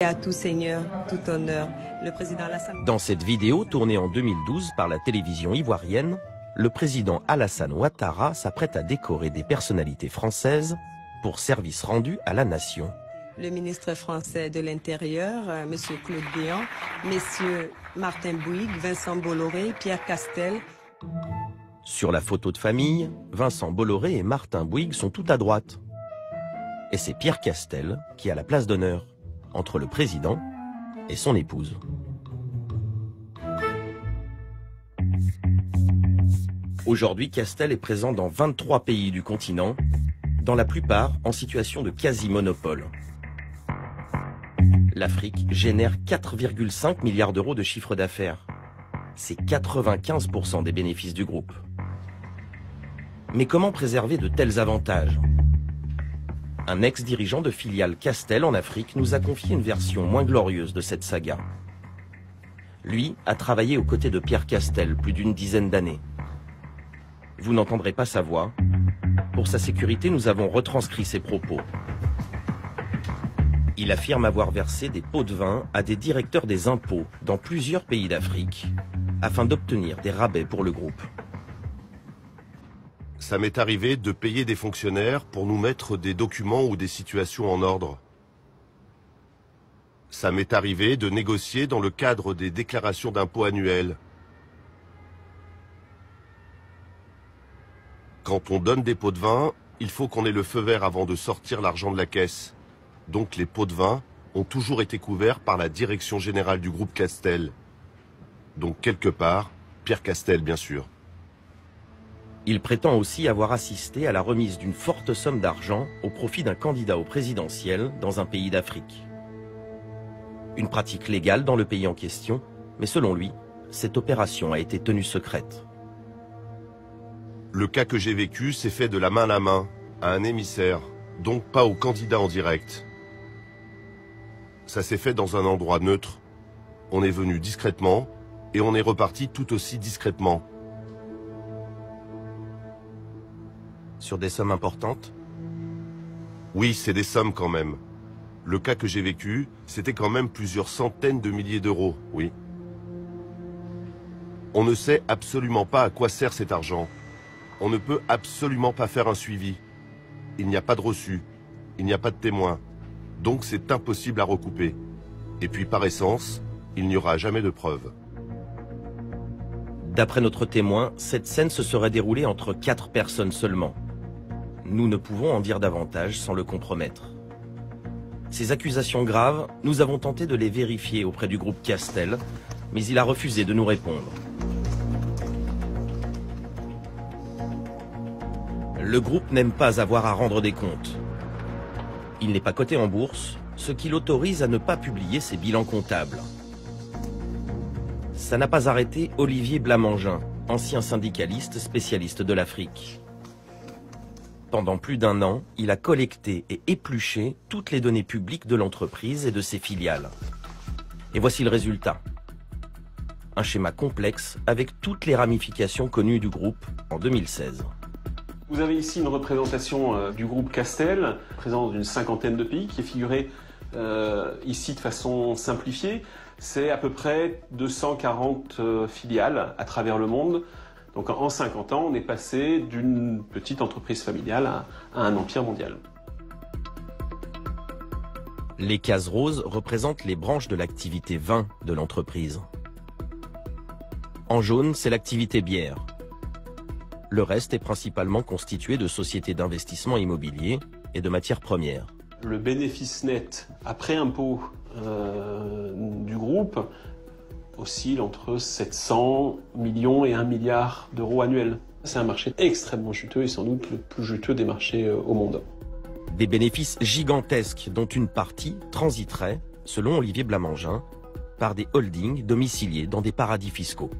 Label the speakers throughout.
Speaker 1: À tout seigneur, tout honneur, le président Alassane.
Speaker 2: Dans cette vidéo tournée en 2012 par la télévision ivoirienne, le président Alassane Ouattara s'apprête à décorer des personnalités françaises pour service rendu à la nation.
Speaker 1: Le ministre français de l'Intérieur, M. Claude Guéant, messieurs Martin Bouygues, Vincent Bolloré, Pierre Castel.
Speaker 2: Sur la photo de famille, Vincent Bolloré et Martin Bouygues sont tout à droite. Et c'est Pierre Castel qui a la place d'honneur entre le président et son épouse. Aujourd'hui, Castel est présent dans 23 pays du continent, dans la plupart en situation de quasi-monopole. L'Afrique génère 4,5 milliards d'euros de chiffre d'affaires. C'est 95% des bénéfices du groupe. Mais comment préserver de tels avantages ? Un ex-dirigeant de filiale Castel en Afrique nous a confié une version moins glorieuse de cette saga. Lui a travaillé aux côtés de Pierre Castel plus d'une dizaine d'années. Vous n'entendrez pas sa voix. Pour sa sécurité, nous avons retranscrit ses propos. Il affirme avoir versé des pots de vin à des directeurs des impôts dans plusieurs pays d'Afrique afin d'obtenir des rabais pour le groupe.
Speaker 3: Ça m'est arrivé de payer des fonctionnaires pour nous mettre des documents ou des situations en ordre. Ça m'est arrivé de négocier dans le cadre des déclarations d'impôts annuelles. Quand on donne des pots de vin, il faut qu'on ait le feu vert avant de sortir l'argent de la caisse. Donc les pots de vin ont toujours été couverts par la direction générale du groupe Castel. Donc quelque part, Pierre Castel bien sûr.
Speaker 2: Il prétend aussi avoir assisté à la remise d'une forte somme d'argent au profit d'un candidat au présidentiel dans un pays d'Afrique. Une pratique légale dans le pays en question, mais selon lui, cette opération a été tenue secrète.
Speaker 3: Le cas que j'ai vécu s'est fait de la main à la main, à un émissaire, donc pas au candidat en direct. Ça s'est fait dans un endroit neutre. On est venu discrètement et on est reparti tout aussi discrètement.
Speaker 2: Sur des sommes importantes ?
Speaker 3: Oui, c'est des sommes quand même. Le cas que j'ai vécu, c'était quand même plusieurs centaines de milliers d'euros, oui. On ne sait absolument pas à quoi sert cet argent. On ne peut absolument pas faire un suivi. Il n'y a pas de reçu, il n'y a pas de témoin. Donc c'est impossible à recouper. Et puis par essence, il n'y aura jamais de preuves.
Speaker 2: D'après notre témoin, cette scène se serait déroulée entre 4 personnes seulement. Nous ne pouvons en dire davantage sans le compromettre. Ces accusations graves, nous avons tenté de les vérifier auprès du groupe Castel, mais il a refusé de nous répondre. Le groupe n'aime pas avoir à rendre des comptes. Il n'est pas coté en bourse, ce qui l'autorise à ne pas publier ses bilans comptables. Ça n'a pas arrêté Olivier Blamangin, ancien syndicaliste spécialiste de l'Afrique. Pendant plus d'1 an, il a collecté et épluché toutes les données publiques de l'entreprise et de ses filiales. Et voici le résultat. Un schéma complexe avec toutes les ramifications connues du groupe en 2016.
Speaker 4: Vous avez ici une représentation du groupe Castel, présent dans une 50aine de pays, qui est figuré ici de façon simplifiée. C'est à peu près 240 filiales à travers le monde. Donc en 50 ans, on est passé d'une petite entreprise familiale à un empire mondial.
Speaker 2: Les cases roses représentent les branches de l'activité vin de l'entreprise. En jaune, c'est l'activité bière. Le reste est principalement constitué de sociétés d'investissement immobilier et de matières premières.
Speaker 4: Le bénéfice net après impôt du groupe oscille entre 700 millions et 1 milliard d'euros annuels. C'est un marché extrêmement juteux et sans doute le plus juteux des marchés au monde.
Speaker 2: Des bénéfices gigantesques dont une partie transiterait, selon Olivier Blamangin, par des holdings domiciliés dans des paradis fiscaux.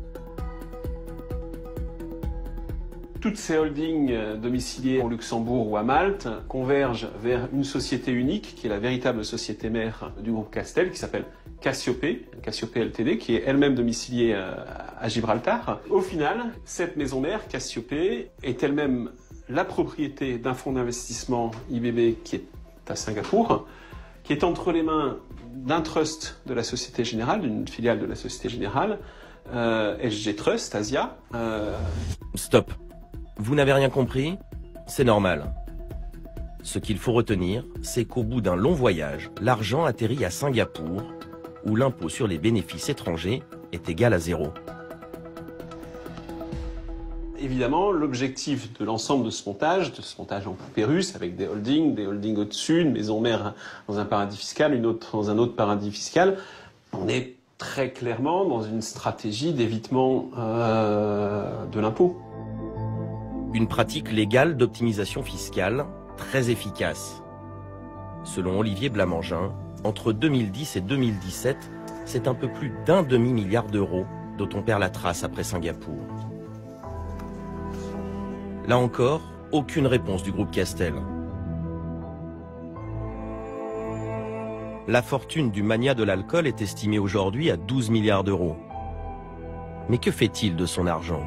Speaker 4: Toutes ces holdings domiciliées au Luxembourg ou à Malte convergent vers une société unique, qui est la véritable société mère du groupe Castel, qui s'appelle Cassiopée Ltd, qui est elle-même domiciliée à Gibraltar. Au final, cette maison mère, Cassiopée, est elle-même la propriété d'un fonds d'investissement IBB qui est à Singapour, qui est entre les mains d'un trust de la Société Générale, d'une filiale de la Société Générale, SG Trust, Asia.
Speaker 2: Stop. Vous n'avez rien compris? C'est normal. Ce qu'il faut retenir, c'est qu'au bout d'un long voyage, l'argent atterrit à Singapour, où l'impôt sur les bénéfices étrangers est égal à 0.
Speaker 4: Évidemment, l'objectif de l'ensemble de ce montage en poupée russe, avec des holdings au-dessus, une maison mère dans un paradis fiscal, une autre dans un autre paradis fiscal, on est très clairement dans une stratégie d'évitement de l'impôt.
Speaker 2: Une pratique légale d'optimisation fiscale très efficace. Selon Olivier Blamangin, entre 2010 et 2017, c'est un peu plus d'1 demi-milliard d'euros dont on perd la trace après Singapour. Là encore, aucune réponse du groupe Castel. La fortune du magnat de l'alcool est estimée aujourd'hui à 12 milliards d'euros. Mais que fait-il de son argent ?